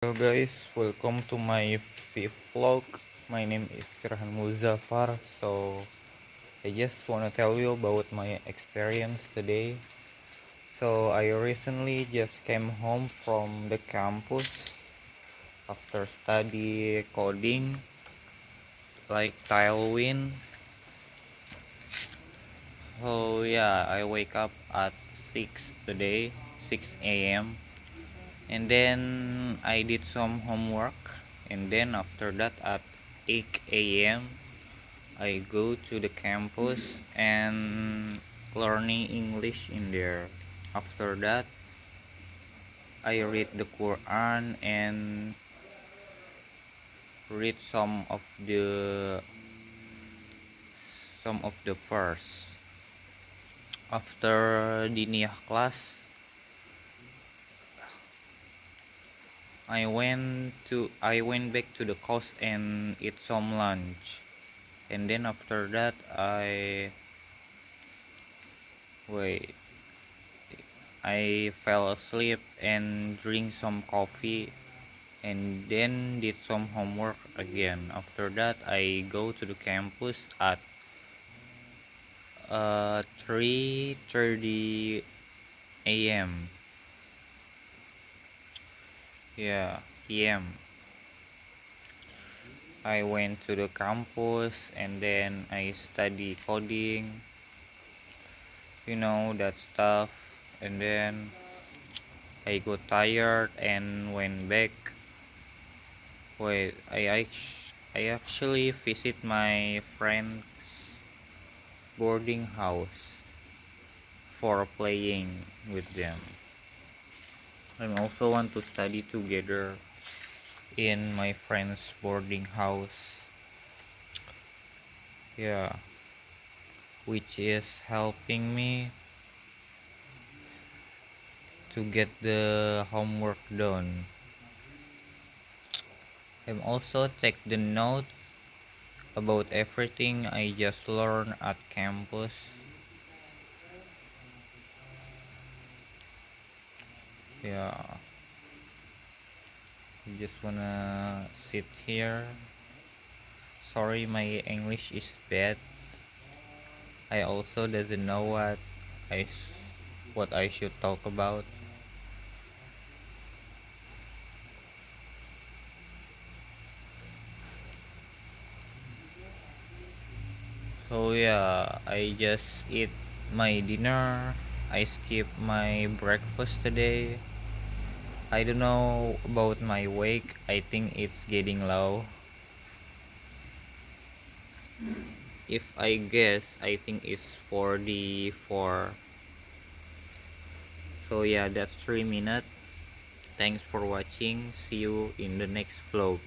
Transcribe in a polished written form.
Hello guys, welcome to my fifth vlog. My name is Sirhan Muzaffar. So I just want to tell you about my experience today. So I recently just came home from the campus after study coding like Tailwind. So yeah, I wake up at 6 today, 6 a.m. And then I did some homework, and then after that at 8 a.m. I go to the campus and learning English in there. After that I read the Quran and read some of the verse. After the Niyah class I went back to the course and eat some lunch. And then after that wait I fell asleep and drink some coffee and then did some homework again. After that I go to the campus at 3:30 a.m. Yeah, p.m. I went to the campus and then I study coding, that stuff. And then I got tired and went back. Wait, I actually visit my friend's boarding house for playing with them. I also want to study together in my friend's boarding house. Yeah, which is helping me to get the homework done. I'm also take the note about everything I just learned at campus. Yeah, I just wanna sit here. Sorry, my English is bad. I also doesn't know I what I should talk about. So yeah, I just eat my dinner. I skipped my breakfast today. I don't know about my weight. I think it's getting low. If I guess, I think it's 44. So yeah, that's 3 minutes. Thanks for watching. See you in the next vlog.